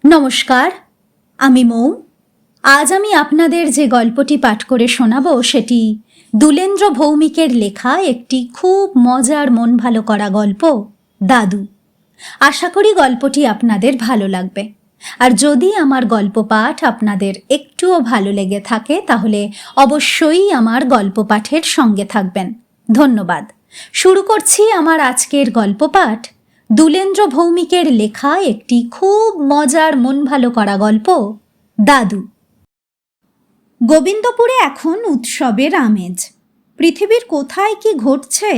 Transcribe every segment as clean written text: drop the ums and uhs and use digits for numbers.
নমস্কার, আমি মৌ। আজ আমি আপনাদের যে গল্পটি পাঠ করে শোনাবো সেটি দুলেন্দ্র ভৌমিকের লেখা একটি খুব মজার মন ভালো করা গল্প, দাদু। আশা করি গল্পটি আপনাদের ভালো লাগবে। আর যদি আমার গল্প পাঠ আপনাদের একটুও ভালো লেগে থাকে তাহলে অবশ্যই আমার গল্প পাঠের সঙ্গে থাকবেন। ধন্যবাদ। শুরু করছি আমার আজকের গল্প পাঠ, দুলেন্দ্র ভৌমিকের লেখা একটি খুব মজার মন ভালো করা গল্প, দাদু। গোবিন্দপুরে এখন উৎসবের আমেজ। পৃথিবীর কোথায় কি ঘটছে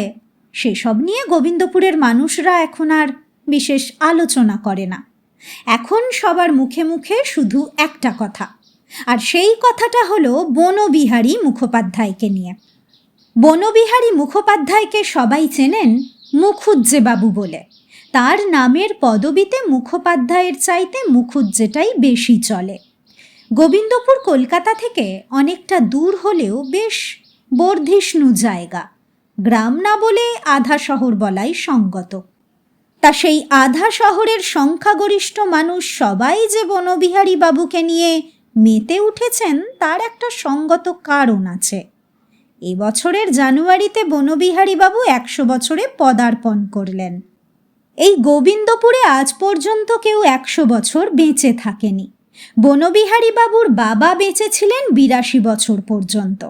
সেসব নিয়ে গোবিন্দপুরের মানুষরা এখন আর বিশেষ আলোচনা করে না। এখন সবার মুখে মুখে শুধু একটা কথা, আর সেই কথাটা হলো বনবিহারী মুখোপাধ্যায়কে নিয়ে। বনবিহারী মুখোপাধ্যায়কে সবাই চেনেন মুখুজ্জে বাবু বলে। তার নামের পদবিতে মুখোপাধ্যায়ের চাইতে মুখুজ্জেটাই বেশি চলে। গোবিন্দপুর কলকাতা থেকে অনেকটা দূর হলেও বেশ বর্ধিষ্ণু জায়গা। গ্রাম না বলে আধা শহর বলাই সঙ্গত। তা সেই আধা শহরের সংখ্যাগরিষ্ঠ মানুষ সবাই যে বনবিহারী বাবুকে নিয়ে মেতে উঠেছেন তার একটা সঙ্গত কারণ আছে। এবছরের জানুয়ারিতে বনবিহারী বাবু 100 বছরে পদার্পণ করলেন। এই গোবিন্দপুরে আজ পর্যন্ত কেউ 100 বছর বেঁচে থাকেনি। বনবিহারী বাবুর বাবা বেঁচে ছিলেন 82 বছর পর্যন্ত।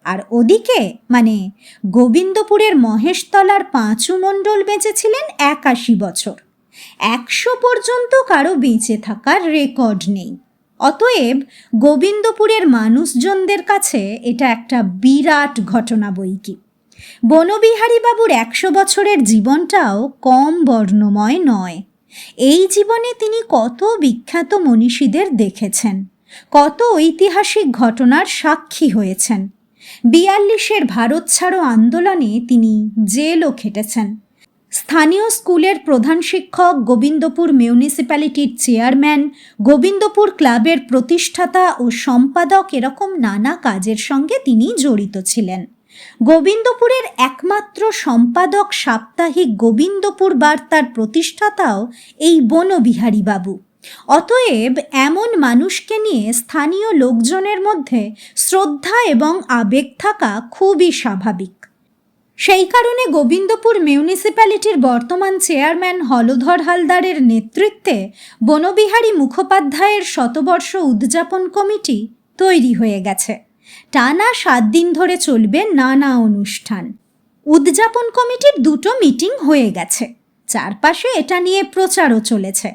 আর ওদিকে মানে গোবিন্দপুরের মহেশতলার পাঁচু মণ্ডল বেঁচে ছিলেন 81 বছর। 100 পর্যন্ত কারো বেঁচে থাকার রেকর্ড নেই। অতএব গোবিন্দপুরের মানুষজনদের কাছে এটা একটা বিরাট ঘটনা বৈকি। বনবিহারী বাবুর 100 বছরের জীবনটাও কম বর্ণময় নয়। এই জীবনে তিনি কত বিখ্যাত মনীষীদের দেখেছেন, কত ঐতিহাসিক ঘটনার সাক্ষী হয়েছেন। 42-এর ভারত ছাড়ো আন্দোলনে তিনি জেলও খেটেছেন। স্থানীয় স্কুলের প্রধান শিক্ষক, গোবিন্দপুর মিউনিসিপ্যালিটির চেয়ারম্যান, গোবিন্দপুর ক্লাবের প্রতিষ্ঠাতা ও সম্পাদক, এরকম নানা কাজের সঙ্গে তিনি জড়িত ছিলেন। গোবিন্দপুরের একমাত্র সম্পাদক সাপ্তাহিক গোবিন্দপুর বার্তার প্রতিষ্ঠাতাও এই বনবিহারী বাবু। অতএব এমন মানুষকে নিয়ে স্থানীয় লোকজনের মধ্যে শ্রদ্ধা এবং আবেগ থাকা খুবই স্বাভাবিক। সেই কারণে গোবিন্দপুর মিউনিসিপ্যালিটির বর্তমান চেয়ারম্যান হলধর হালদারের নেতৃত্বে বনবিহারী মুখোপাধ্যায়ের শতবর্ষ উদযাপন কমিটি তৈরি হয়ে গেছে। টানা 7 দিন ধরে চলবে নানা অনুষ্ঠান। উদযাপন কমিটির 2টো মিটিং হয়ে গেছে। চারপাশে এটা নিয়ে প্রচারও চলেছে।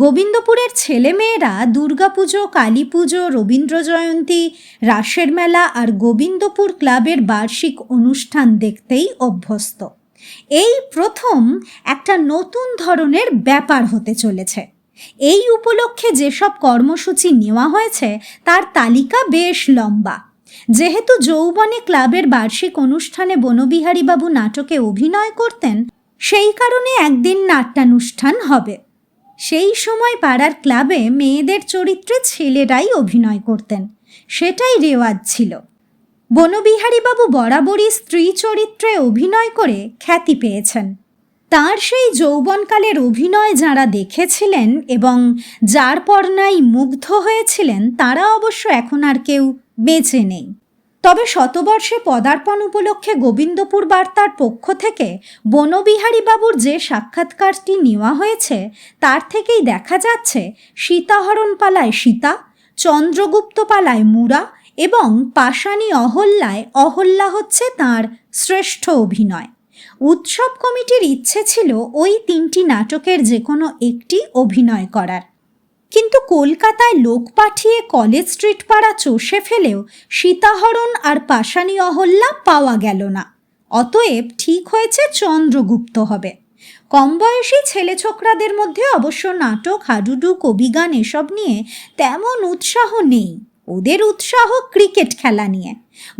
গোবিন্দপুরের ছেলেমেয়েরা দুর্গাপুজো, কালী পুজো, রবীন্দ্র জয়ন্তী, রাসের মেলা আর গোবিন্দপুর ক্লাবের বার্ষিক অনুষ্ঠান দেখতেই অভ্যস্ত। এই প্রথম একটা নতুন ধরনের ব্যাপার হতে চলেছে। এই উপলক্ষে যেসব কর্মসূচি নেওয়া হয়েছে তার তালিকা বেশ লম্বা। যেহেতু যৌবনে ক্লাবের বার্ষিক অনুষ্ঠানে বনবিহারী বাবু নাটকে অভিনয় করতেন, সেই কারণে একদিন নাট্যানুষ্ঠান হবে। সেই সময় পাড়ার ক্লাবে মেয়েদের চরিত্রে ছেলেরাই অভিনয় করতেন, সেটাই রেওয়াজ ছিল। বনবিহারী বাবু বরাবরই স্ত্রী চরিত্রে অভিনয় করে খ্যাতি পেয়েছেন। তার সেই যৌবনকালের অভিনয় যাঁরা দেখেছিলেন এবং যার পর্নায় মুগ্ধ হয়েছিলেন তারা অবশ্য এখন আর কেউ বেঁচে নেই। তবে শতবর্ষে পদার্পণ উপলক্ষে গোবিন্দপুর বার্তার পক্ষ থেকে বনবিহারী বাবুর যে সাক্ষাৎকারটি নেওয়া হয়েছে তার থেকেই দেখা যাচ্ছে সীতাহরণ পালায় সীতা, চন্দ্রগুপ্ত পালায় মুরা এবং পাষাণী অহল্যায় অহল্যা হচ্ছে তাঁর শ্রেষ্ঠ অভিনয়। উৎসব কমিটির ইচ্ছে ছিল ওই 3টি নাটকের যে কোনো একটি অভিনয় করার, কিন্তু কলকাতায় লোক পাঠিয়ে কলেজ স্ট্রিট পাড়া চষে ফেলেও সীতাহরণ আর পাষাণী অহল্যা পাওয়া গেল না। অতএব ঠিক হয়েছে চন্দ্রগুপ্ত হবে। কম বয়সী ছেলে ছোকরাদের মধ্যে অবশ্য নাটক, হাডুডু, কবিগান এসব নিয়ে তেমন উৎসাহ নেই। ওদের উৎসাহ ক্রিকেট খেলা নিয়ে।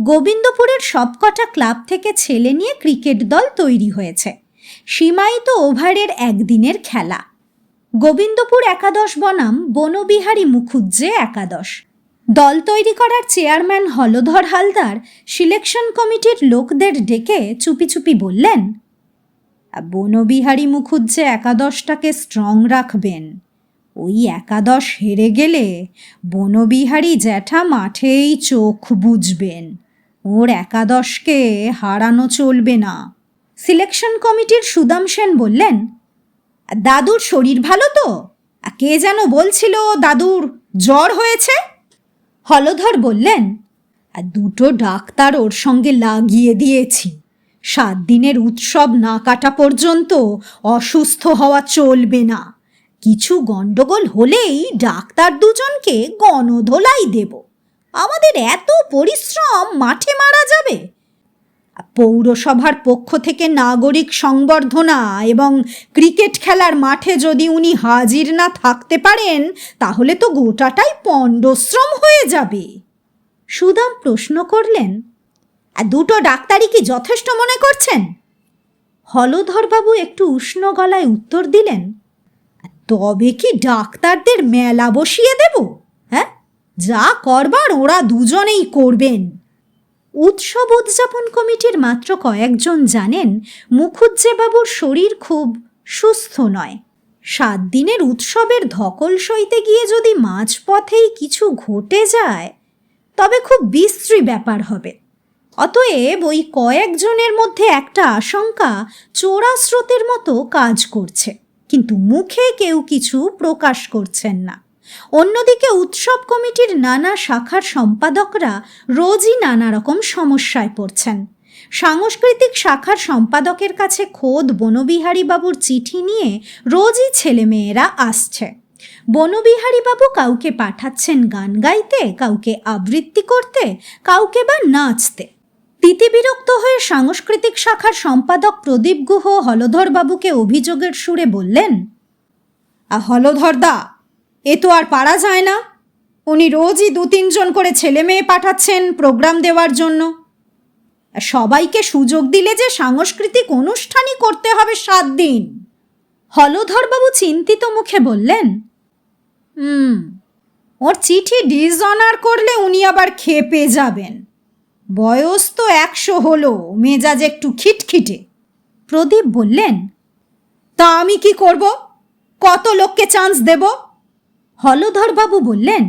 গোবিন্দপুরের সবকটা ক্লাব থেকে ছেলে নিয়ে ক্রিকেট দল তৈরি হয়েছে। সীমায়িত ওভারের একদিনের খেলা। গোবিন্দপুর একাদশ বনাম বনবিহারী মুখুজ্জে একাদশ। দল তৈরি করার চেয়ারম্যান হলধর হালদার সিলেকশন কমিটির লোকদের ডেকে চুপি চুপি বললেন, বনবিহারী মুখুজ্জে একাদশটাকে স্ট্রং রাখবেন। ওই একাদশ হেরে গেলে বনবিহারী জ্যাঠা মাঠেই চোখ বুজবেন। ওর একাদশকে হারানো চলবে না। সিলেকশন কমিটির সুদাম সেন বললেন, দাদুর শরীর ভালো তো? কে যেন বলছিল দাদুর জ্বর হয়েছে। হলধর বললেন, দুটো ডাক্তার ওর সঙ্গে লাগিয়ে দিয়েছি। 7 দিনের উৎসব না কাটা পর্যন্ত অসুস্থ হওয়া চলবে না। কিছু গন্ডগোল হলেই ডাক্তার দুজনকে গণধোলাই দেব। আমাদের এত পরিশ্রম মাঠে মারা যাবে। পৌরসভার পক্ষ থেকে নাগরিক সংবর্ধনা এবং ক্রিকেট খেলার মাঠে যদি উনি হাজির না থাকতে পারেন তাহলে তো গোটাটাই পণ্ডশ্রম হয়ে যাবে। সুদাম প্রশ্ন করলেন, দুটো ডাক্তারই কি যথেষ্ট মনে করছেন? হলধরবাবু একটু উষ্ণ গলায় উত্তর দিলেন, তবে কি ডাক্তারদের মেলা বসিয়ে দেব? হ্যাঁ, যা করবার ওরা দুজনেই করবেন। উৎসব উদযাপন কমিটির মাত্র কয়েকজন জানেন মুখুজ্জেবাবুর শরীর খুব সুস্থ নয়। 7 দিনের উৎসবের ধকল সইতে গিয়ে যদি মাঝপথেই কিছু ঘটে যায় তবে খুব বিশ্রী ব্যাপার হবে। অতএব ওই কয়েকজনের মধ্যে একটা আশঙ্কা চোরা স্রোতের মতো কাজ করছে, কিন্তু মুখে কেউ কিছু প্রকাশ করছেন না। অন্যদিকে উৎসব কমিটির নানা শাখার সম্পাদকরা রোজই নানা রকম সমস্যায় পড়ছেন। সাংস্কৃতিক শাখার সম্পাদকের কাছে খোদ বনবিহারী বাবুর চিঠি নিয়ে রোজই ছেলেমেয়েরা আসছে। বনবিহারী বাবু কাউকে পাঠাচ্ছেন গান গাইতে, কাউকে আবৃত্তি করতে, কাউকে বা নাচতে। তিতিবিরক্ত হয়ে সাংস্কৃতিক শাখার সম্পাদক প্রদীপ গুহ হলধরবাবুকে অভিযোগের সুরে বললেন, হলধরদা, এ তো আর পারা যায় না। উনি রোজই 2-3 জন করে ছেলে মেয়ে পাঠাচ্ছেন প্রোগ্রাম দেওয়ার জন্য। সবাইকে সুযোগ দিলে যে সাংস্কৃতিক অনুষ্ঠানই করতে হবে 7 দিন। হলধরবাবু চিন্তিত মুখে বললেন, ওর চিঠি ডিসঅনার করলে উনি আবার খেপে যাবেন। বয়স তো 100 হলো, মেজাজ একটু খিটখিটে। প্রদীপ বললেন, তা আমি কি করব? কত লোককে চান্স দেব? হলধরবাবু বললেন,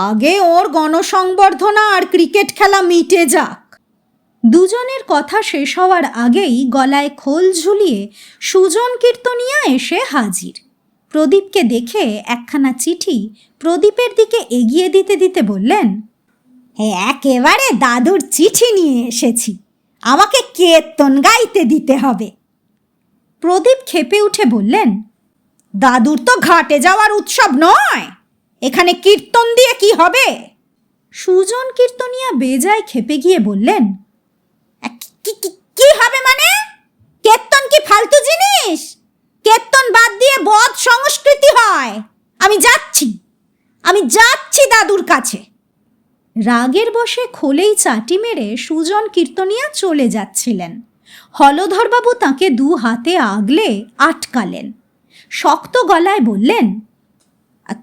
আগে ওর গণসংবর্ধনা আর ক্রিকেট খেলা মিটে যাক। দুজনের কথা শেষ হওয়ার আগেই গলায় খোল ঝুলিয়ে সুজন কীর্তনিয়া এসে হাজির। প্রদীপকে দেখে একখানা চিঠি প্রদীপের দিকে এগিয়ে দিতে দিতে বললেন, একেবারে দাদুর চিঠি নিয়ে এসেছি, আমাকে কীর্তন গাইতে দিতে হবে। প্রদীপ খেপে উঠে বললেন, দাদুর তো ঘাটে যাওয়ার উৎসব নয়, এখানে কীর্তন দিয়ে কি হবে? সুজন কীর্তনিয়া বেজায় খেপে গিয়ে বললেন, কি হবে মানে? কীর্তন কি ফালতু জিনিস? কীর্তন বাদ দিয়ে বদ সংস্কৃতি হয়। আমি যাচ্ছি দাদুর কাছে। রাগের বশে খোলেই চাটি মেরে সুজন কীর্তনিয়া চলে যাচ্ছিলেন। হলধরবাবু তাকে 2 হাতে আগলে আটকালেন। শক্ত গলায় বললেন,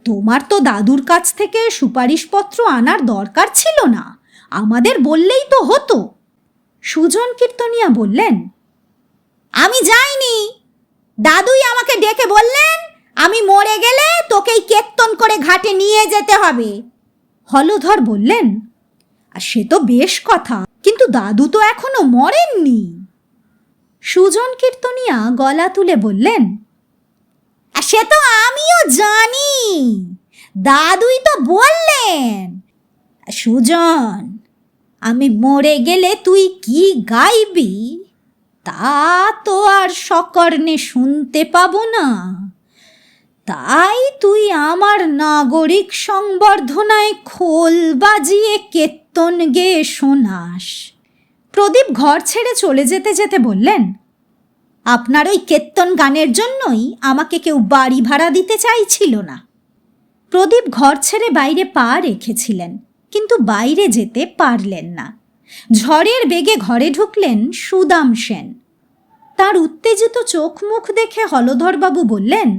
তোমার তো দাদুর কাছ থেকে সুপারিশপত্র আনার দরকার ছিল না, আমাদের বললেই তো হতো। সুজন কীর্তনিয়া বললেন, আমি যাইনি, দাদুই আমাকে ডেকে বললেন আমি মরে গেলে তোকেই কীর্তন করে ঘাটে নিয়ে যেতে হবে। হলধর বললেন, সে তো বেশ কথা, কিন্তু দাদু তো এখনো মরেননি। সুজন কীর্তনিয়া গলা তুলে বললেন, সে তো আমিও জানি, দাদুই তো বললেন। সুজন, আমি মরে গেলে তুই কি গাইবি তা তো আর সকর্ণে শুনতে পাবো না, তাই তুই আমার নাগরিক সংবর্ধনায় খোল বাজিয়ে কীর্তন গেয়ে শোনাস। প্রদীপ ঘর ছেড়ে চলে যেতে যেতে বললেন, আপনার ওই কীর্তন গানের জন্যই আমাকে কেউ বাড়ি ভাড়া দিতে চাইছিল না। প্রদীপ ঘর ছেড়ে বাইরে পা রেখেছিলেন, কিন্তু বাইরে যেতে পারলেন না। ঝড়ের বেগে ঘরে ঢুকলেন সুদাম সেন। তার উত্তেজিত চোখ মুখ দেখে হলধরবাবু বললেন,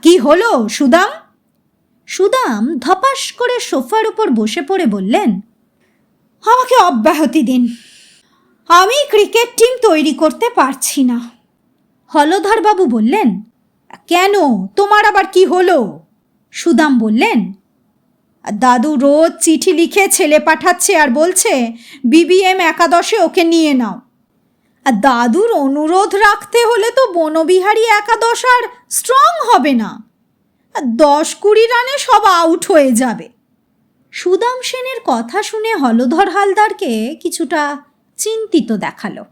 কি হলো সুদাম? সুদাম ধপাস করে সোফার উপর বসে পড়ে বললেন, আমাকে অব্যাহতি দিন, আমি ক্রিকেট টিম তৈরি করতে পারছি না। হলধরবাবু বললেন, কেন, তোমার আবার কি হলো? সুদাম বললেন, দাদু রোজ চিঠি লিখে ছেলে পাঠাচ্ছে আর বলছে বিবিএম একাদশে ওকে নিয়ে নাও। আর দাদুর অনুরোধ রাখতে হলে তো বনবিহারী একাদশ আর স্ট্রং হবে না, 10-20 রানে সব আউট হয়ে যাবে। সুদাম সেনের কথা শুনে হলধর হালদারকে কিছুটা চিন্তিত দেখালো,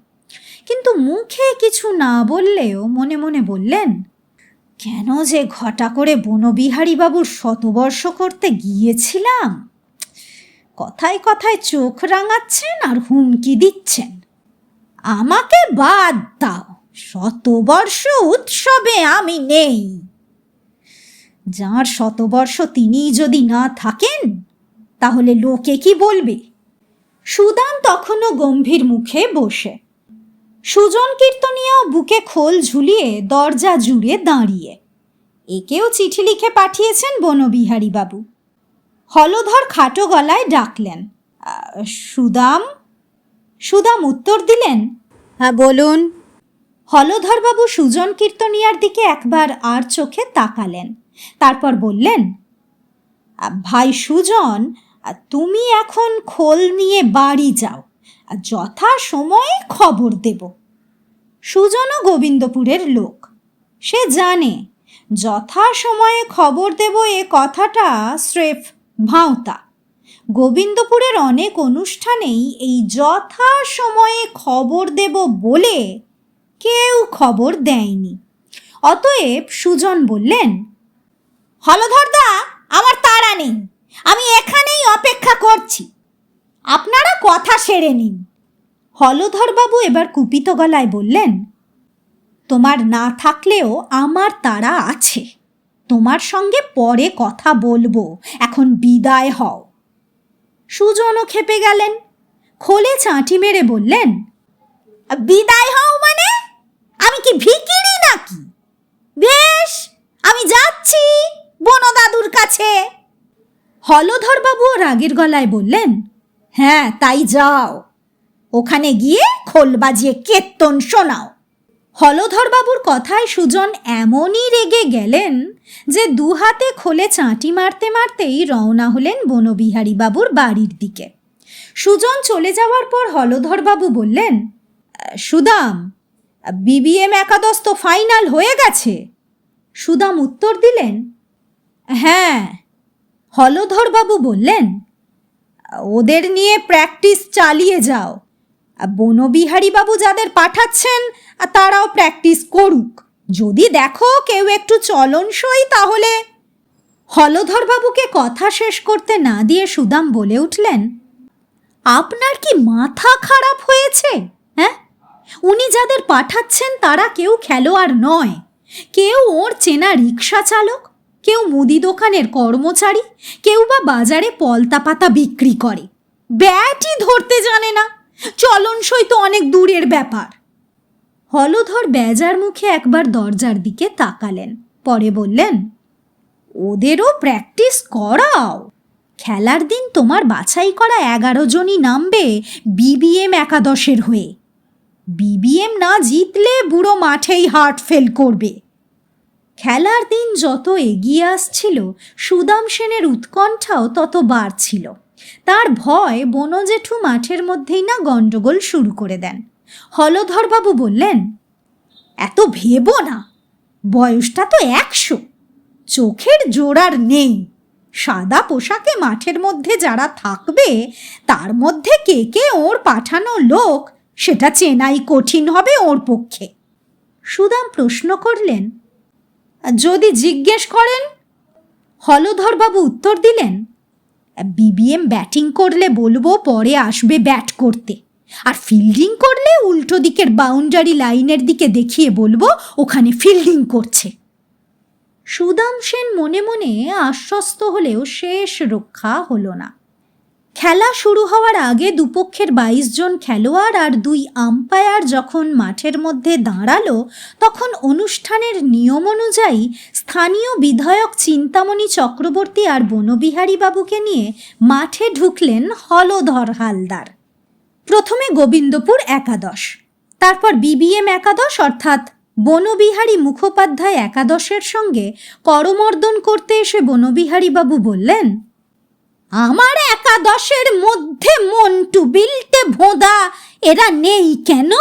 কিন্তু মুখে কিছু না বললেও মনে মনে বললেন, কেন যে ঘটা করে বনবিহারী বাবুর শতবর্ষ করতে গিয়েছিলাম। কথায় কথায় চোখ রাঙাচ্ছেন আর হুমকি দিচ্ছেন। আমাকে বাদ দাও, শতবর্ষ উৎসবে আমি নেই। যার শতবর্ষ তিনিই যদি না থাকেন তাহলে লোকে কি বলবে? সুদাম তখনও গম্ভীর মুখে বসে, সুজন কীর্তনিয়াও বুকে খোল ঝুলিয়ে দরজা জুড়ে দাঁড়িয়ে। একেও চিঠি লিখে পাঠিয়েছেন বনবিহারী বাবু। হলধর খাটো গলায় ডাকলেন, সুদাম। সুদাম উত্তর দিলেন, হ্যাঁ বলুন। হলধরবাবু সুজন কীর্তনিয়ার দিকে একবার আর চোখে তাকালেন, তারপর বললেন, ভাই সুজন, তুমি এখন খোল নিয়ে বাড়ি যাও, যথা সময়ে খবর দেব। সুজনও গোবিন্দপুরের লোক, সে জানে যথা সময়ে খবর দেব এ কথাটা স্রেফ ভাঁওতা। গোবিন্দপুরের অনেক অনুষ্ঠানেই এই যথা সময়ে খবর দেব বলে কেউ খবর দেয়নি। অতএব সুজন বললেন, হলধরদা, আমার তাড়া নেই, আমি এখানেই অপেক্ষা করছি, আপনারা কথা সেরে নিন। হলধরবাবু এবার কুপিত গলায় বললেন, তোমার না থাকলেও আমার তাড়া আছে, তোমার সঙ্গে পরে কথা বলবো, এখন বিদায় হও। সুজনও খেপে গেলেন, খোলে চাঁটি মেরে বললেন, বিদায় হও মানে? আমি কি ভিখিরি নাকি? বেশ, আমি যাচ্ছি বনদাদুর কাছে। হলধরবাবুও রাগের গলায় বললেন, হ্যাঁ তাই যাও, ওখানে গিয়ে খোল বাজিয়ে কীর্তন শোনাও। হলধরবাবুর কথায় সুজন এমনই রেগে গেলেন যে দুহাতে খোলে চাঁটি মারতে মারতেই রওনা হলেন বনবিহারী বাবুর বাড়ির দিকে। সুজন চলে যাওয়ার পর হলধরবাবু বললেন, সুদাম, বিবিএম একাদশ তো ফাইনাল হয়ে গেছে। সুদাম উত্তর দিলেন, হ্যাঁ। হলধরবাবু বললেন, ওদের নিয়ে প্র্যাকটিস চালিয়ে যাও, বনবিহারী বাবু যাদের পাঠাচ্ছেন তারাও প্র্যাকটিস করুক, যদি দেখো কেউ একটু চলনসই তাহলে। হলধরবাবুকে কথা শেষ করতে না দিয়ে সুদাম বলে উঠলেন, আপনার কি মাথা খারাপ হয়েছে? হ্যাঁ, উনি যাদের পাঠাচ্ছেন তারা কেউ খেলোয়াড় নয়, কেউ ওর চেনা রিক্সা চালক, কেউ মুদি দোকানের কর্মচারী, কেউ বা বাজারে পলতা পাতা বিক্রি করে, ব্যাটই ধরতে জানে না, চলনসই তো অনেক দূরের ব্যাপার। হলধর বেজার মুখে একবার দরজার দিকে তাকালেন, পরে বললেন, ওদেরও প্র্যাকটিস করাও, খেলার দিন তোমার বাছাই করা 11 জনই নামবে বিবিএম একাদশের হয়ে। বিবিএম না জিতলে বুড়ো মাঠেই হার্ট ফেল করবে। খেলার দিন যত এগিয়ে আসছিল সুদাম সেনের উৎকণ্ঠাও তত বাড়ছিল। তার ভয় বনজেঠু মাঠের মধ্যেই না গণ্ডগোল শুরু করে দেন। হলধরবাবু বললেন, এত ভেবো না, বয়সটা তো 100, চোখের জোড়ার নেই। সাদা পোশাকে মাঠের মধ্যে যারা থাকবে তার মধ্যে কে কে ওর পাঠানো লোক সেটা চেনাই কঠিন হবে ওর পক্ষে। সুদাম প্রশ্ন করলেন, যদি জিজ্ঞেস করেন? হলধরবাবু উত্তর দিলেন, বিবিএম ব্যাটিং করলে বলবো পরে আসবে ব্যাট করতে, আর ফিল্ডিং করলে উল্টো দিকের বাউন্ডারি লাইনের দিকে দেখিয়ে বলবো ওখানে ফিল্ডিং করছে। সুদাম সেন মনে মনে আশ্বস্ত হলেও শেষ রক্ষা হলো না। খেলা শুরু হওয়ার আগে দুপক্ষের 22 জন খেলোয়াড় আর 2 আম্পায়ার যখন মাঠের মধ্যে দাঁড়ালো, তখন অনুষ্ঠানের নিয়ম অনুযায়ী স্থানীয় বিধায়ক চিন্তামণি চক্রবর্তী আর বনবিহারী বাবুকে নিয়ে মাঠে ঢুকলেন হলধর হালদার। প্রথমে গোবিন্দপুর একাদশ, তারপর বিবিএম একাদশ অর্থাৎ বনবিহারী মুখোপাধ্যায় একাদশের সঙ্গে করমর্দন করতে এসে বনবিহারী বাবু বললেন, আমার একাদশের মধ্যে মন্টু, বিল্টে, ভোঁদা এরা নেই কেন?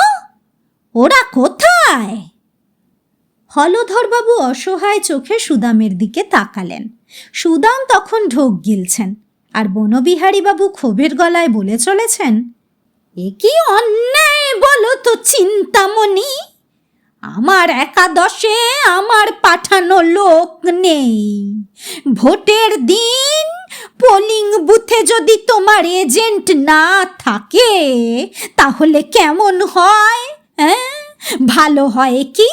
ওরা কোথায়? হলধরবাবু অসহায় চোখে সুদামের দিকে তাকালেন। সুদাম তখন ঢোক গিলছেন, আর বনবিহারী বাবু ক্ষোভের গলায় বলে চলেছেন, এ কি অন্যায় বলো তো চিন্তামণি, আমার একাদশে আমার পাঠানো লোক নেই। ভোটের দিন পোলিং বুথে যদি তোমার এজেন্ট না থাকে তাহলে কেমন হয়? ভালো হয় কি?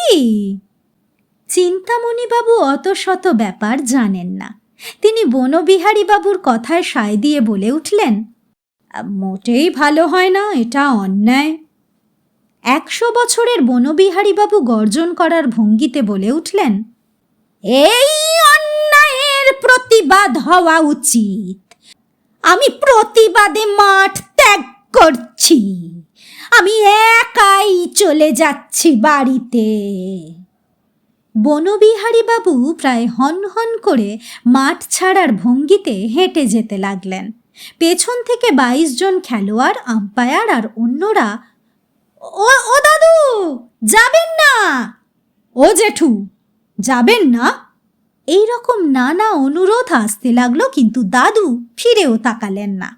চিন্তামণি বাবু অত শত ব্যাপার জানেন না। তিনি বনবিহারী বাবুর কথায় সায় দিয়ে বলে উঠলেন, মোটেই ভালো হয় না, এটা অন্যায়। 100 বছরের বনবিহারী বাবু গর্জন করার ভঙ্গিতে বলে উঠলেন, এই অন্যায়ের প্রতিবাদ হওয়া উচিত। আমি প্রতিবাদে মাঠ ত্যাগ করছি। আমি একাই চলে যাচ্ছি বাড়িতে। বনবিহারী বাবু প্রায় হন হন করে মাঠ ছাড়ার ভঙ্গিতে হেঁটে যেতে লাগলেন। পেছন থেকে 22 জন খেলোয়াড়, আম্পায়ার আর অন্যরা, ও দাদু যাবেন না, ও জেঠু যাবেন না, এই রকম নানা অনুরোধ আসতে লাগলো, কিন্তু দাদু ফিরেও তাকালেন না।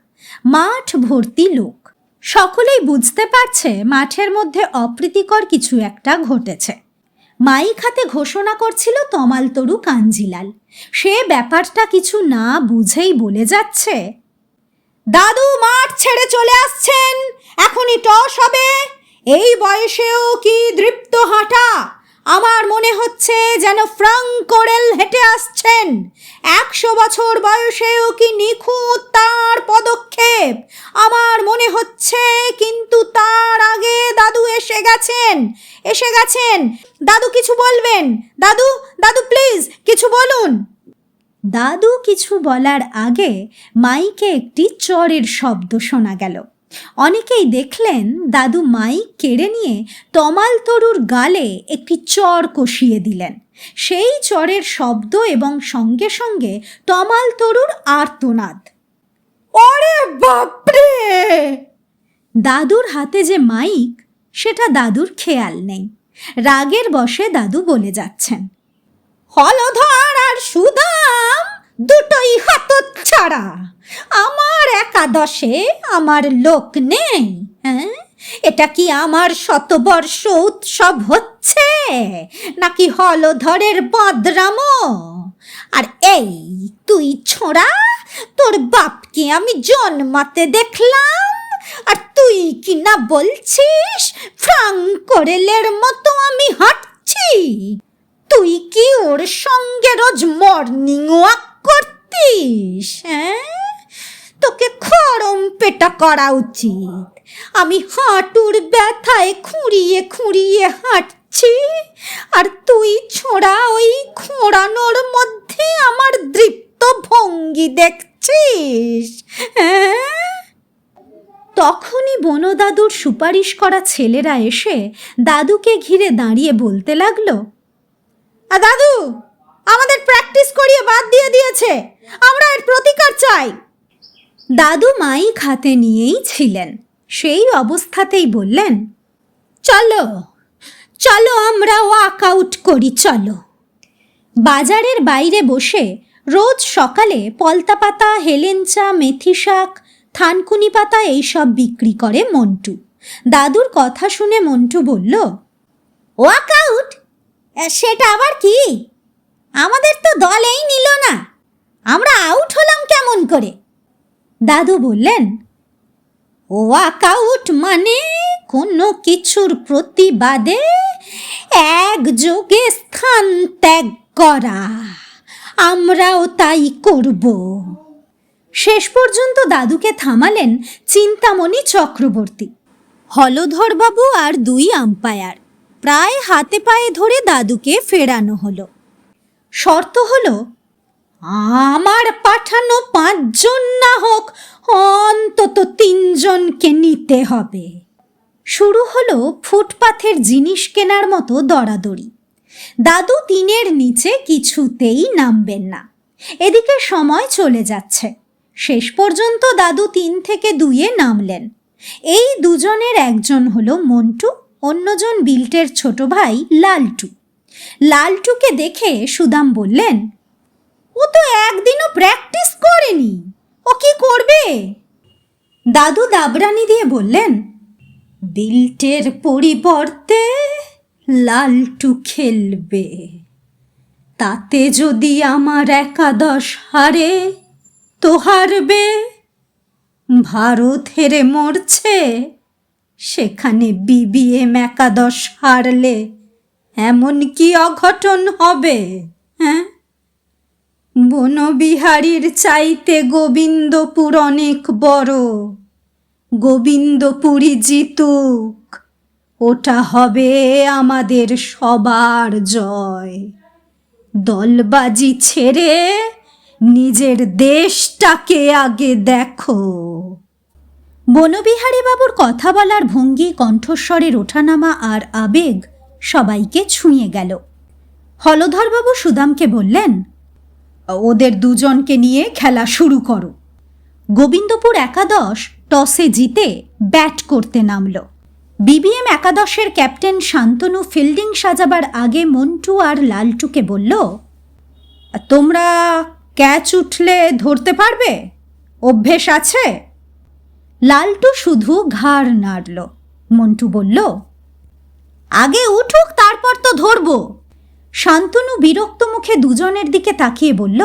মাঠ ভর্তি লোক, সকলেই বুঝতে পারছে মাঠের মধ্যে অপ্রীতিকর কিছু একটা ঘটেছে। মাইক হাতে ঘোষণা করছিল তমালতরু কাঞ্জিলাল। সে ব্যাপারটা কিছু না বুঝেই বলে যাচ্ছে, দাদু মাঠ ছেড়ে চলে আসছেন, এখনই টস হবে। এই বয়সেও কি দৃপ্ত হাঁটা! আমার মনে হচ্ছে যেন ফ্রাঙ্কোরেল হেঁটে আসছেন। 100 বছর বয়সেও কি নিখুঁত তার পদক্ষেপ! আমার মনে হচ্ছে, কিন্তু তার আগে দাদু এসে গেছেন। দাদু কিছু বলবেন? দাদু দাদু প্লিজ কিছু বলুন। দাদু কিছু বলার আগে মাইকে একটি চড়ের শব্দ শোনা গেল। অনেকেই দেখলেন দাদু মাইক কেড়ে নিয়ে তমালতরুর গালে একটি চড় কষিয়ে দিলেন। সেই চড়ের শব্দ এবং সঙ্গে সঙ্গে তমালতরুর আর্তনাদ, ওরে বাপরে! দাদুর হাতে যে মাইক সেটা দাদুর খেয়াল নেই। রাগের বশে দাদু বলে যাচ্ছেন, হলধর আর সুদাম দুটোই হতচ্ছাড়া। আমার একাদশে আমার লোক নেই। এটা কি আমার শতবর্ষ উৎসব হচ্ছে নাকি হলধরের বদরামো? আর এই তুই ছোড়া, তোর বাপকে আমি জন্মাতে দেখলাম, আর তুই কি না বলছিস ফ্রাঙ্কোরেলের মতো আমি হাঁটছি? তুই কি ওর সঙ্গে রোজ মর্নিং ওয়াক করতিস? তোকে খরম পেটা করা উচিত। আমি হাঁটুর ব্যথায় খুঁড়িয়ে খুঁড়িয়ে হাঁটছি, আর তুই ছোড়া ওই খোঁড়ানোর মধ্যে আমার দৃপ্ত ভঙ্গি দেখছিস? তখনই বনদাদুর সুপারিশ করা ছেলেরা এসে দাদুকে ঘিরে দাঁড়িয়ে বলতে লাগলো, দাদু আমাদের প্র্যাকটিস করিয়ে বাদ দিয়ে দিয়েছে, আমরা এর প্রতিকার চাই। দাদু মাইক হাতে নিয়েই ছিলেন। সেই অবস্থাতেই বললেন, চলো চলো আমরা ওয়াক আউট করি, চলো। বাজারের বাইরে বসে রোজ সকালে পলতা পাতা, হেলেঞ্চা, মেথি শাক, থানকুনি পাতা এইসব বিক্রি করে মন্টু। দাদুর কথা শুনে মন্টু বলল, ওয়াক আউট? সেটা আবার কি? আমাদের তো দলেই নিল না, আমরা আউট হলাম কেমন করে? দাদু বললেন, ওয়াক আউট মানে কোনো কিছুর প্রতিবাদে একযোগে স্থান ত্যাগ করা। আমরাও তাই করব। শেষ পর্যন্ত দাদুকে থামালেন চিন্তামণি চক্রবর্তী। হলধরবাবু আর 2 আম্পায়ার প্রায় হাতে পায়ে ধরে দাদুকে ফেরানো হলো। শর্ত হলো, আমার পাঠানো 5 জন না হোক, অন্তত 3 জনকে নিতে হবে। শুরু হলো ফুটপাথের জিনিস কেনার মতো দরাদরি। দাদু 3-এর নিচে কিছুতেই নামবেন না। এদিকে সময় চলে যাচ্ছে। শেষ পর্যন্ত দাদু 3 থেকে 2-এ নামলেন। এই দুজনের একজন হলো মন্টু, অন্যজন বিল্টের ছোট ভাই লালটু। লালটুকে দেখে সুদাম বললেন, ও তো একদিনও প্র্যাকটিস করেনি, ও কি করবে? দাদু দাবরানি দিয়ে বললেন, বিল্টের পরিবর্তে লালটু খেলবে। তাতে যদি আমার একাদশ হারে তো হারবে। ভারত হেরে মরছে, সেখানে বিবিএম একাদশ হারলে এমন কি অঘটন হবে? হ্যাঁ, বনবিহারীর চাইতে গোবিন্দপুর অনেক বড়। গোবিন্দপুরই জিতুক, ওটা হবে আমাদের সবার জয়। দলবাজি ছেড়ে নিজের দেশটাকে আগে দেখো। বনবিহারী বাবুর কথা বলার ভঙ্গি, কণ্ঠস্বরের ওঠানামা আর আবেগ সবাইকে ছুঁয়ে গেল। হলধরবাবু সুদামকে বললেন, ওদের দুজনকে নিয়ে খেলা শুরু করো। গোবিন্দপুর একাদশ টসে জিতে ব্যাট করতে নামল। বিবিএম একাদশের ক্যাপ্টেন শান্তনু ফিল্ডিং সাজাবার আগে মন্টু আর লালটুকে বলল, তোমরা ক্যাচ উঠলে ধরতে পারবে? অভ্যেস আছে? লালটু শুধু ঘাড় নাড়ল। মন্টু বলল, আগে উঠুক, তারপর তো ধরব। শান্তনু বিরক্ত মুখে দুজনের দিকে তাকিয়ে বলল,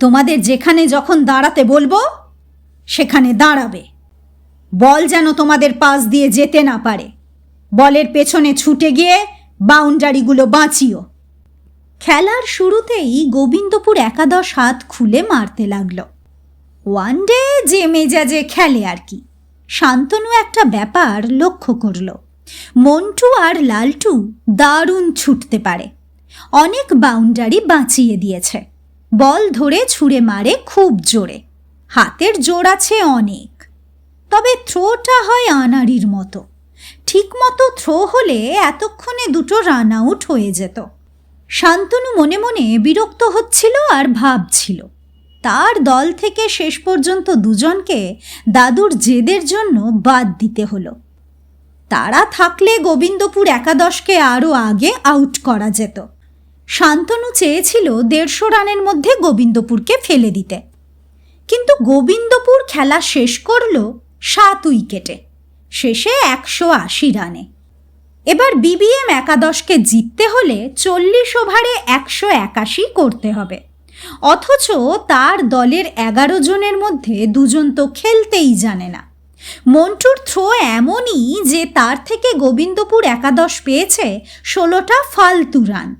তোমাদের যেখানে যখন দাঁড়াতে বলবো সেখানে দাঁড়াবে। বল যেন তোমাদের পাশ দিয়ে যেতে না পারে। বলের পেছনে ছুটে গিয়ে বাউন্ডারিগুলো বাঁচিও। খেলার শুরুতেই গোবিন্দপুর একাদশ হাত খুলে মারতে লাগলো। ওয়ানডে যে মেজাজে খেলে আর কি। শান্তনু একটা ব্যাপার লক্ষ্য করল, মন্টু আর লালটু দারুণ ছুটতে পারে। অনেক বাউন্ডারি বাঁচিয়ে দিয়েছে। বল ধরে ছুঁড়ে মারে খুব জোরে, হাতের জোর আছে অনেক। তবে থ্রোটা হয় আনাড়ির মতো। ঠিক মতো থ্রো হলে এতক্ষণে 2টো রান আউট হয়ে যেত। শান্তনু মনে মনে বিরক্ত হচ্ছিল আর ভাবছিল, তার দল থেকে শেষ পর্যন্ত দুজনকে দাদুর জেদের জন্য বাদ দিতে হলো। তারা থাকলে গোবিন্দপুর একাদশকে আরও আগে আউট করা যেত। শান্তনু চেয়েছিল 150 রানের মধ্যে গোবিন্দপুরকে ফেলে দিতে, কিন্তু গোবিন্দপুর খেলা শেষ করল 7 উইকেটে, শেষে 180 রানে। এবার বিবিএম একাদশকে জিততে হলে 40 ওভারে 181 করতে হবে। অথচ তার দলের 11 জনের মধ্যে 2 জন তো খেলতেই জানে না। মন্টুর থ্রো এমনই যে তার থেকে গোবিন্দপুর একাদশ পেয়েছে 16টা ফালতু রান।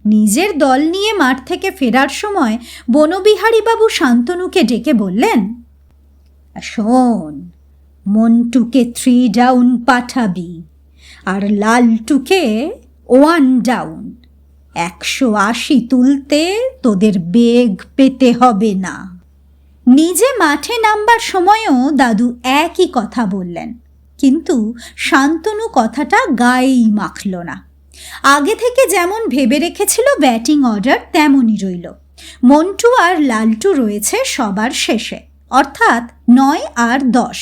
নিজের দল নিয়ে মাঠ থেকে ফেরার সময় বনবিহারীবাবু শান্তনুকে ডেকে বললেন, শোন, মন্টুকে 3 ডাউন পাঠাবি আর লালটুকে 1 ডাউন। 180 তুলতে তোদের বেগ পেতে হবে না। নিজে মাঠে নামবার সময়ও দাদু একই কথা বললেন, কিন্তু শান্তনু কথাটা গায়েই মাখল না। আগে থেকে যেমন ভেবে রেখেছিল ব্যাটিং অর্ডার তেমনই রইল। মন্টু আর লালটু রয়েছে সবার শেষে, অর্থাৎ 9 আর 10।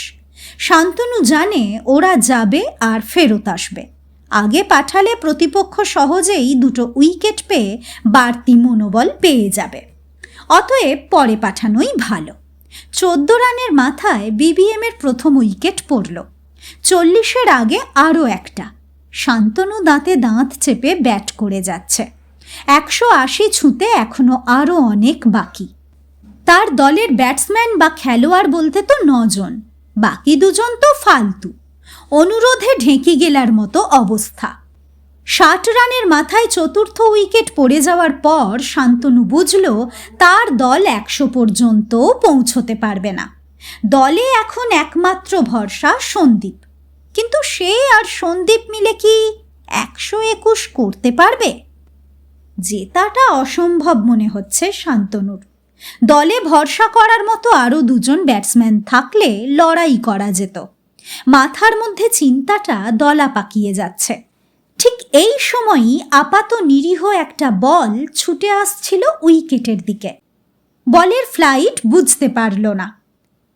শান্তনু জানে ওরা যাবে আর ফেরত আসবে। আগে পাঠালে প্রতিপক্ষ সহজেই 2টো উইকেট পেয়ে বাড়তি মনোবল পেয়ে যাবে। অতএব পরে পাঠানোই ভালো। 14 রানের মাথায় বিবিএমের প্রথম উইকেট পড়ল। 40-এর আগে আরও একটা। শান্তনু দাঁতে দাঁত চেপে ব্যাট করে যাচ্ছে। 180 ছুঁতে এখনো আরও অনেক বাকি। তার দলের ব্যাটসম্যান বা খেলোয়াড় বলতে তো 9 জন, বাকি 2 জন তো ফালতু। অনুরোধে ঢেঁকি গেলার মতো অবস্থা। 60 রানের মাথায় চতুর্থ উইকেট পড়ে যাওয়ার পর শান্তনু বুঝল তার দল 100 পর্যন্ত পৌঁছতে পারবে না। দলে এখন একমাত্র ভরসা সন্দীপ, কিন্তু সে আর সন্দীপ মিলে কি 121 করতে পারবে? জেতাটা অসম্ভব মনে হচ্ছে শান্তনুর। দলে ভরসা করার মতো আরও 2 জন ব্যাটসম্যান থাকলে লড়াই করা যেত। মাথার মধ্যে চিন্তাটা দলা পাকিয়ে যাচ্ছে। ঠিক এই সময়ই আপাত নিরীহ একটা বল ছুটে আসছিল উইকেটের দিকে। বলের ফ্লাইট বুঝতে পারল না।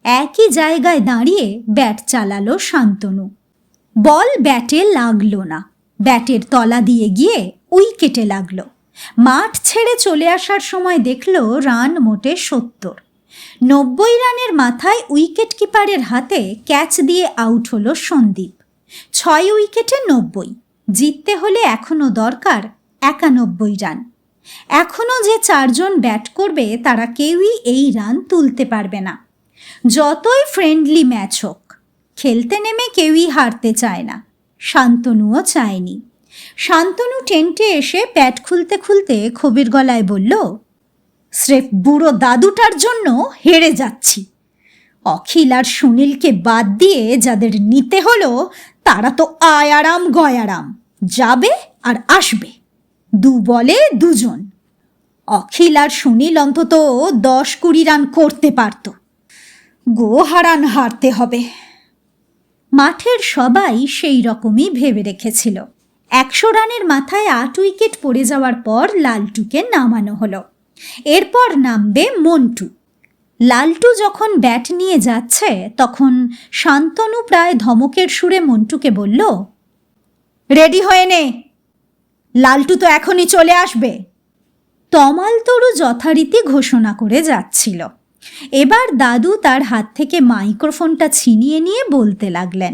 একই জায়গায় দাঁড়িয়ে ব্যাট চালালো শান্তনু। বল ব্যাটে লাগলো না, ব্যাটের তলা দিয়ে গিয়ে উইকেটে লাগলো। মাঠ ছেড়ে চলে আসার সময় দেখল রান মোটে 70। 90 রানের মাথায় উইকেট কিপারের হাতে ক্যাচ দিয়ে আউট হলো সন্দীপ। 6 উইকেটে 90। জিততে হলে এখনও দরকার 91 রান। এখনও যে 4 জন ব্যাট করবে তারা কেউই এই রান তুলতে পারবে না। যতই ফ্রেন্ডলি ম্যাচ হোক, খেলতে নেমে কেউই হারতে চায় না। শান্তনুও চায়নি। শান্তনু টেন্টে এসে প্যাড খুলতে খুলতে ক্ষোভের গলায় বলল, স্রেফ বুড়ো দাদুটার জন্য হেরে যাচ্ছি। অখিল আর সুনীলকে বাদ দিয়ে যাদের নিতে হলো তারা তো আয়ারাম গয়ারাম, যাবে আর আসবে। 2 বলে 2 জন। অখিল আর সুনীল অন্তত 10-20 রান করতে পারত। গোহারান হারতে হবে। মাঠের সবাই সেই রকমই ভেবে রেখেছিল। 100 রানের মাথায় 8 উইকেট পড়ে যাওয়ার পর লালটুকে নামানো হলো। এরপর নামবে মন্টু। লালটু যখন ব্যাট নিয়ে যাচ্ছে তখন শান্তনু প্রায় ধমকের সুরে মন্টুকে বলল, রেডি হয়ে নে, লালটু তো এখনই চলে আসবে। তমাল তরু যথারীতি ঘোষণা করে যাচ্ছিল। এবার দাদু তার হাত থেকে মাইক্রোফোনটা ছিনিয়ে নিয়ে বলতে লাগলেন,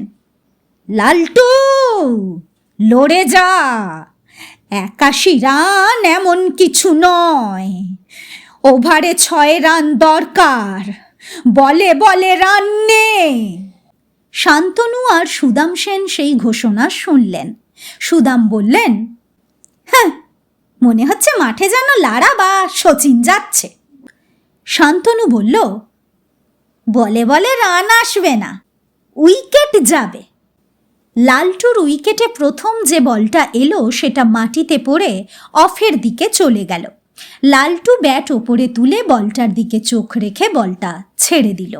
লালটু লড়ে যা, 81 রান এমন কিছু নয়, ওভারে 6 রান দরকার, বলে বলে রান নে। শান্তনু আর সুদাম সেন সেই ঘোষণা শুনলেন। সুদাম বললেন, হ্যাঁ, মনে হচ্ছে মাঠে যেন লারা বা শচীন যাচ্ছে। শান্তনু বলল, বলে বলে রান আসবে না, উইকেট যাবে। লালটুর উইকেটে প্রথম যে বলটা এলো সেটা মাটিতে পড়ে অফের দিকে চলে গেল। লালটু ব্যাট ওপরে তুলে বলটার দিকে চোখ রেখে বলটা ছেড়ে দিল।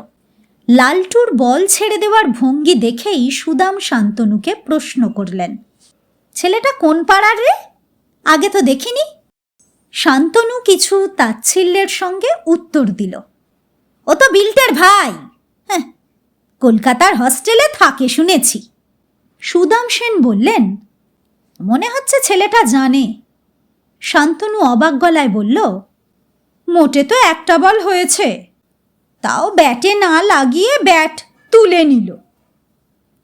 লালটুর বল ছেড়ে দেওয়ার ভঙ্গি দেখেই সুদাম শান্তনুকে প্রশ্ন করলেন, ছেলেটা কোন পাড়ার রে? আগে তো দেখিনি। শান্তনু কিছু তাচ্ছিল্যের সঙ্গে উত্তর দিল, ও তো বিল্টের ভাই, হ্যাঁ, কলকাতার হস্টেলে থাকে শুনেছি। সুদাম সেন বললেন, মনে হচ্ছে ছেলেটা জানে। শান্তনু অবাক গলায় বলল, মোটে তো একটা বল হয়েছে, তাও ব্যাটে না লাগিয়ে ব্যাট তুলে নিল।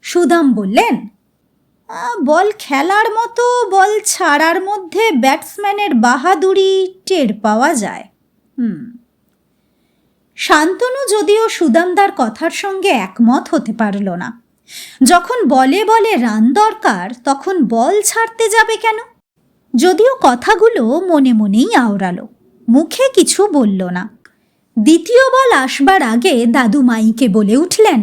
সুদাম বললেন, বল খেলার মতো বল ছাড়ার মধ্যে ব্যাটসম্যানের বাহাদুরি টের পাওয়া যায়। শান্তনু যদিও সুদামদার কথার সঙ্গে একমত হতে পারল না। যখন বলে বলে রান দরকার তখন বল ছাড়তে যাবে কেন? যদিও কথাগুলো মনে মনেই আওড়ালো, মুখে কিছু বলল না। দ্বিতীয় বল আসবার আগে দাদু মাইকে বলে উঠলেন,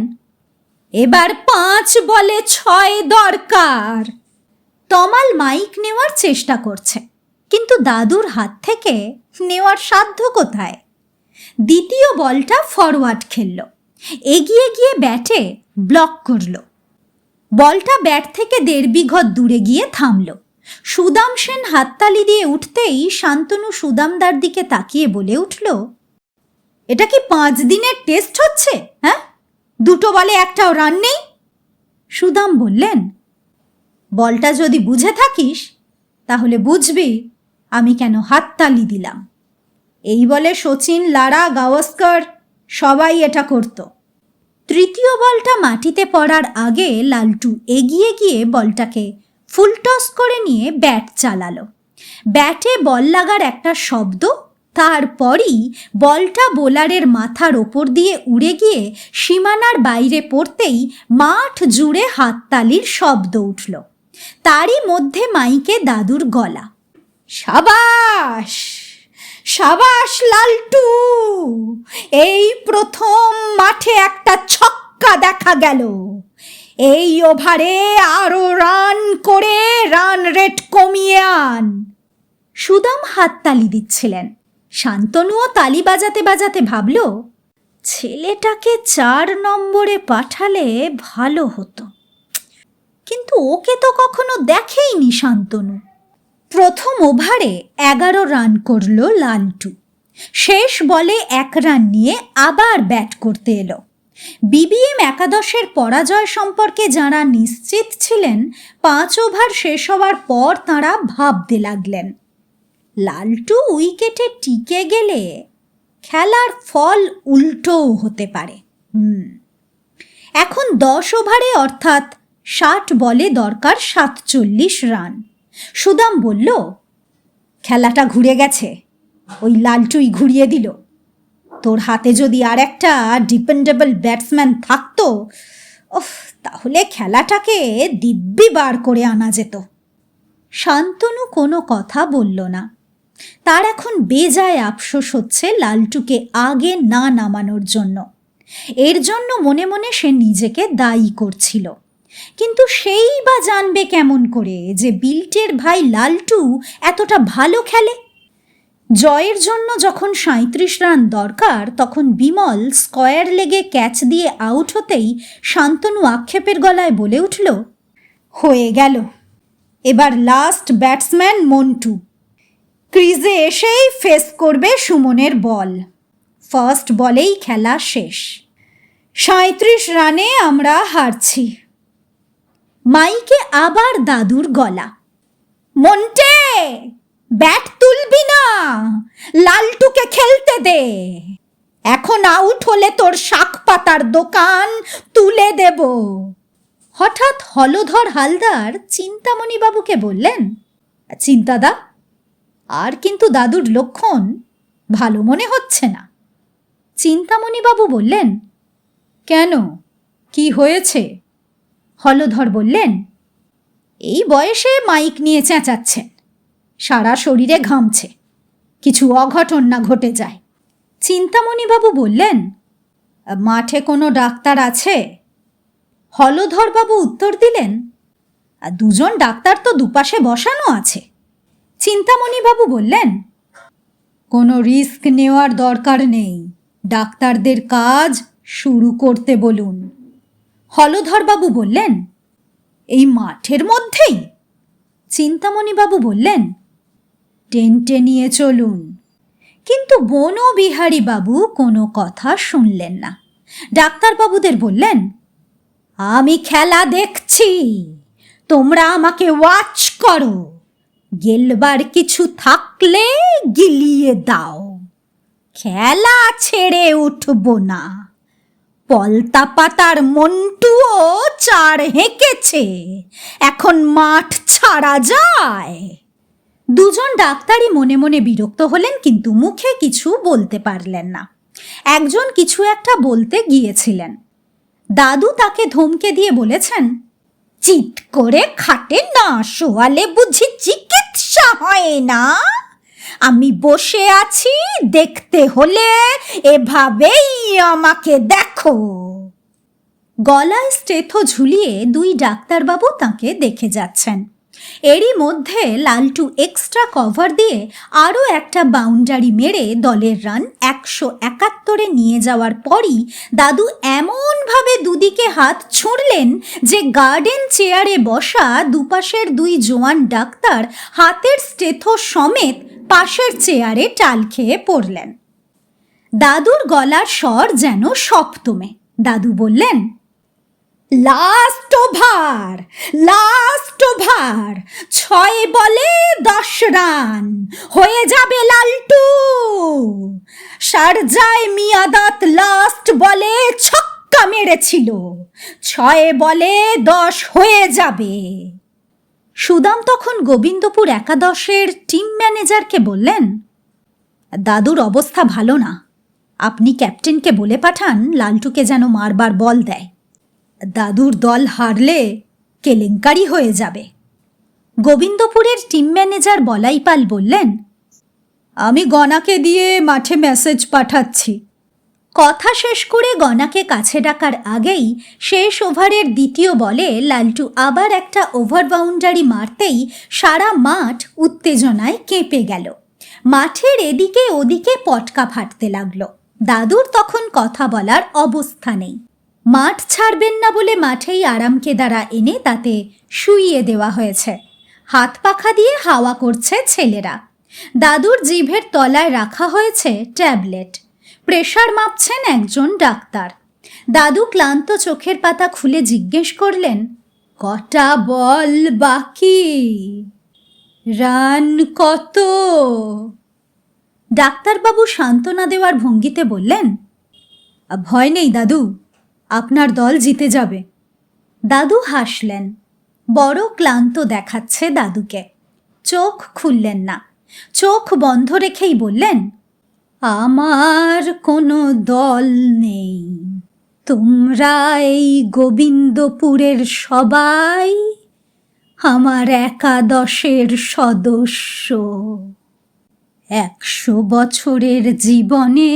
এবার 5 বলে 6 দরকার। তমাল মাইক নেওয়ার চেষ্টা করছে, কিন্তু দাদুর হাত থেকে নেওয়ার সাধ্য কোথায়? দ্বিতীয় বলটা ফরওয়ার্ড খেলল, এগিয়ে গিয়ে ব্যাটে ব্লক করল। বলটা ব্যাট থেকে 1.5 বিঘত দূরে গিয়ে থামল। সুদাম সেন হাততালি দিয়ে উঠতেই শান্তনু সুদামদার দিকে তাকিয়ে বলে উঠল, এটা কি 5 দিনের টেস্ট হচ্ছে? হ্যাঁ, 2 বলে একটাও রান নেই। সুদাম বললেন, বলটা যদি বুঝে থাকিস তাহলে বুঝবি আমি কেন হাততালি দিলাম। এই বলে শচীন, লারা, গাওস্কর সবাই এটা করত। তৃতীয় বলটা মাটিতে পড়ার আগে লালটু এগিয়ে গিয়ে বলটাকে ফুল টস করে নিয়ে ব্যাট চালালো। ব্যাটে বল লাগার একটা শব্দ, তারপরই বলটা বোলারের মাথার ওপর দিয়ে উড়ে গিয়ে সীমানার বাইরে পড়তেই মাঠ জুড়ে হাততালির শব্দ উঠল। তারই মধ্যে মাইকে দাদুর গলা, সাবাস সাবাস লালটু, এই প্রথম মাঠে একটা ছক্কা দেখা গেল, এই ওভারে আরো রান করে রান রেট কমিয়ে আন। সুদাম হাততালি দিচ্ছিলেন। শান্তনুও তালি বাজাতে বাজাতে ভাবল, ছেলেটাকে 4 নম্বরে পাঠালে ভালো হতো, কিন্তু ওকে তো কখনো দেখেইনি শান্তনু। প্রথম ওভারে 11 রান করল লালটু। শেষ বলে 1 রান নিয়ে আবার ব্যাট করতে এলো। বিবিএম একাদশের পরাজয় সম্পর্কে যাঁরা নিশ্চিত ছিলেন, 5 ওভার শেষ হওয়ার পর তাঁরা ভাবতে লাগলেন, লালটু উইকেটে টিকে গেলে খেলার ফল উল্টোও হতে পারে। এখন 10 ওভারে অর্থাৎ 60 বলে দরকার 47 রান। সুদাম বলল, খেলাটা ঘুরে গেছে, ওই লালটুই ঘুরিয়ে দিল। তোর হাতে যদি আর একটা ডিপেন্ডেবল ব্যাটসম্যান থাকতো, তাহলে খেলাটাকে দিব্যি বার করে আনা যেত। শান্তনু কোনো কথা বলল না। তার এখন বেজায় আফসোস হচ্ছে লালটুকে আগে না নামানোর জন্য। এর জন্য মনে মনে সে নিজেকে দায়ী করছিল, কিন্তু সেই বা জানবে কেমন করে যে বিল্টের ভাই লালটু এতটা ভালো খেলে। জয়ের জন্য যখন 37 রান দরকার, তখন বিমল স্কয়ার লেগে ক্যাচ দিয়ে আউট হতেই শান্তনু আক্ষেপের গলায় বলে উঠল, হয়ে গেল, এবার লাস্ট ব্যাটসম্যান মন্টু। ক্রিজে এসেই ফেস করবে সুমনের বল। ফার্স্ট বলেই খেলা শেষ। 37 রানে আমরা হারছি। মাইকে আবার দাদুর গলা, মন্টে, ব্যাট তুলবি না, লালটুকে খেলতে দে। এখন আউট হলে তোর শাক পাতার দোকান তুলে দেব। হঠাৎ হলধর হালদার চিন্তামণিবাবুকে বললেন, চিন্তাদা, আর কিন্তু দাদুর লক্ষণ ভালো মনে হচ্ছে না। চিন্তামণিবাবু বললেন, কেন, কি হয়েছে? হলধর বললেন, এই বয়সে মাইক নিয়ে চেঁচাচ্ছেন, সারা শরীরে ঘামছে, কিছু অঘটন না ঘটে যায়। চিন্তামণিবাবু বললেন, মাঠে কোনো ডাক্তার আছে? হলধরবাবু উত্তর দিলেন, 2 জন ডাক্তার তো দুপাশে বসানো আছে। চিন্তামণিবাবু বললেন, কোনো রিস্ক নেওয়ার দরকার নেই, ডাক্তারদের কাজ শুরু করতে বলুন। হলধরবাবু বললেন, এই মাঠের মধ্যেই? চিন্তামণিবাবু বললেন, টেন্টে নিয়ে চলুন। কিন্তু বনবিহারী বাবু কোনো কথা শুনলেন না। ডাক্তারবাবুদের বললেন, আমি খেলা দেখছি, তোমরা আমাকে ওয়াচ করো, গেলবার কিছু থাকলে গিলিয়ে দাও, খেলা ছেড়ে উঠব না। পলতা পাতার মন্টুও 4 হেঁকেছে, এখন মাঠ ছাড়া যায়? 2 জন ডাক্তারই মনে মনে বিরক্ত হলেন, কিন্তু মুখে কিছু বলতে পারলেন না। একজন কিছু একটা বলতে গিয়েছিলেন। দাদু তাকে ধমকে দিয়ে বলেছেন, চিৎ করে খাটে না শোয়ালে বুঝি চিকিৎসা হয় না? আমি বসে আছি, দেখতে হলে এভাবেই আমাকে দেখো। গলায় স্টেথো ঝুলিয়ে 2 ডাক্তারবাবু তাকে দেখে যাচ্ছেন। এরই মধ্যে লালটু এক্সট্রা কভার দিয়ে আরও একটা বাউন্ডারি মেরে দলের রান 171-এ নিয়ে যাওয়ার পরই দাদু এমনভাবে দুদিকে হাত ছুঁড়লেন যে গার্ডেন চেয়ারে বসা দুপাশের 2 জোয়ান ডাক্তার হাতের স্টেথো সমেত পাশের চেয়ারে টাল খেয়ে পড়লেন। দাদুর গলার স্বর যেন সপ্তমে। দাদু বললেন, লাস্ট ওভার, 6 বলে 10 রান, হয়ে যাবে লালটু। শারজায় মিয়াদাত লাস্ট বলে ছক্কা মেরেছিল, 6 বলে 10 হয়ে যাবে। সুদাম তখন গোবিন্দপুর একাদশের টিম ম্যানেজারকে বললেন, দাদুর অবস্থা ভালো না, আপনি ক্যাপ্টেনকে বলে পাঠান লালটুকে যেন মারবার বল দেয়। দাদুর দল হারলে কেলেঙ্কারি হয়ে যাবে। গোবিন্দপুরের টিম ম্যানেজার বলাইপাল বললেন, আমি গনাকে দিয়ে মাঠে মেসেজ পাঠাচ্ছি। কথা শেষ করে গনাকে কাছে ডাকার আগেই শেষ ওভারের 2য় বলে লালটু আবার একটা ওভার বাউন্ডারি মারতেই সারা মাঠ উত্তেজনায় কেঁপে গেল। মাঠের এদিকে ওদিকে পটকা ফাটতে লাগলো। দাদুর তখন কথা বলার অবস্থা নেই। মাঠ ছাড়বেন না বলে মাঠেই আরামকেদারা এনে তাতে শুইয়ে দেওয়া হয়েছে। হাত পাখা দিয়ে হাওয়া করছে ছেলেরা। দাদুর জিভের তলায় রাখা হয়েছে ট্যাবলেট। প্রেশার মাপছেন একজন ডাক্তার। দাদু ক্লান্ত চোখের পাতা খুলে জিজ্ঞেস করলেন, কটা বল বাকি? রান কত? ডাক্তারবাবু সান্ত্বনা দেওয়ার ভঙ্গিতে বললেন, ভয় নেই দাদু, আপনার দল জিতে যাবে। দাদু হাসলেন। বড় ক্লান্ত দেখাচ্ছে দাদুকে। চোখ খুললেন না, চোখ বন্ধ রেখেই বললেন, আমার কোনো দল নেই। তোমরা এই গোবিন্দপুরের সবাই আমার একাদশের সদস্য। 100 বছরের জীবনে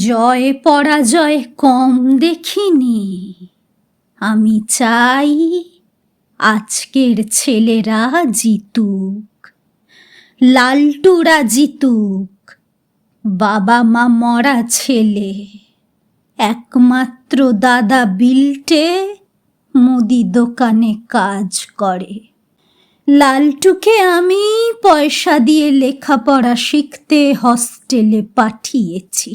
জয় পরাজয় কম দেখিনি। আমি চাই আজকের ছেলেরা জিতুক, লালটুরা জিতুক। বাবা মা মরা ছেলে, একমাত্র দাদা বিল্টে মুদি দোকানে কাজ করে। লালটুকে আমি পয়সা দিয়ে লেখাপড়া শিখতে হস্টেলে পাঠিয়েছি।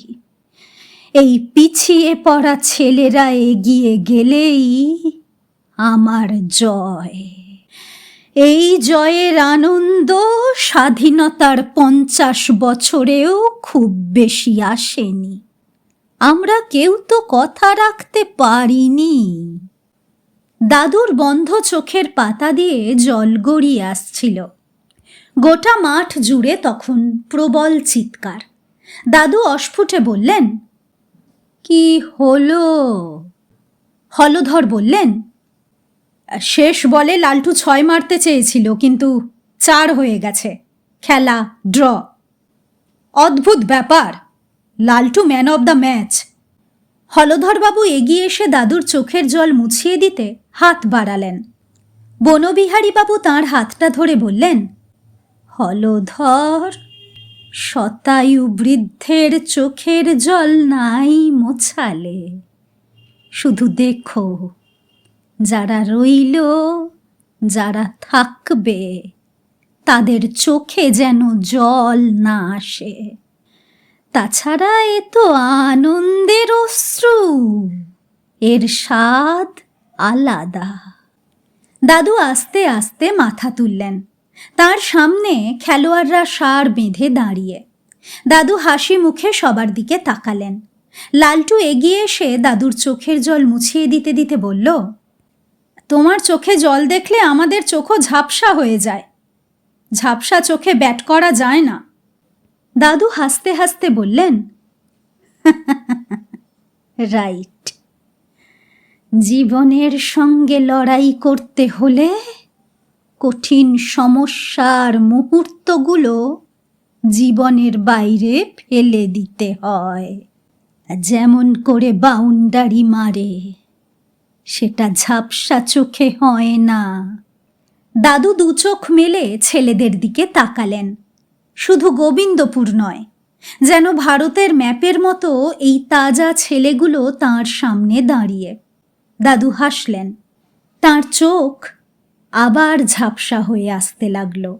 এই পিছিয়ে পড়া ছেলেরা এগিয়ে গেলেই আমার জয়। এই জয়ের আনন্দ স্বাধীনতার 50 বছরেও খুব বেশি আসেনি। আমরা কেউ তো কথা রাখতে পারিনি। দাদুর বন্ধ চোখের পাতা দিয়ে জল গড়িয়ে আসছিল। গোটা মাঠ জুড়ে তখন প্রবল চিৎকার। দাদু অস্ফুটে বললেন, কি হলো? হলধর বললেন, শেষ বলে লালটু 6 মারতে চেয়েছিল, কিন্তু 4 হয়ে গেছে। খেলা ড্র। অদ্ভুত ব্যাপার, লালটু ম্যান অব দ্য ম্যাচ। হলধরবাবু এগিয়ে এসে দাদুর চোখের জল মুছিয়ে দিতে হাত বাড়ালেন। বনবিহারীবাবু তাঁর হাতটা ধরে বললেন, হলধর, শতায়ু বৃদ্ধের চোখের জল নাই মোছালে। শুধু দেখো, যারা রইল, যারা থাকবে, তাদের চোখে যেন জল না আসে। তাছাড়া এ তো আনন্দের অশ্রু, এর স্বাদ আলাদা। দাদু আস্তে আস্তে মাথা তুললেন। তার সামনে খেলোয়াড়রা সার বেঁধে দাঁড়িয়ে। দাদু হাসি মুখে সবার দিকে তাকালেন। লালটু এগিয়ে এসে দাদুর চোখের জল মুছিয়ে দিতে দিতে বলল, তোমার চোখে জল দেখলে আমাদের চোখও ঝাপসা হয়ে যায়। ঝাপসা চোখে ব্যাট করা যায় না। দাদু হাসতে হাসতে বললেন, রাইট। জীবনের সঙ্গে লড়াই করতে হলে কঠিন সমস্যার মুহূর্তগুলো জীবনের বাইরে ফেলে দিতে হয়। যেমন করে বাউন্ডারি মারে, সেটা ঝাপসা চোখে হয় না। দাদু 2 চোখ মেলে ছেলেদের দিকে তাকালেন। শুধু গোবিন্দপুর নয়, যেন ভারতের ম্যাপের মতো এই তাজা ছেলেগুলো তাঁর সামনে দাঁড়িয়ে। দাদু হাসলেন। তাঁর চোখ আবার ঝাপসা হয়ে আসতে লাগলো।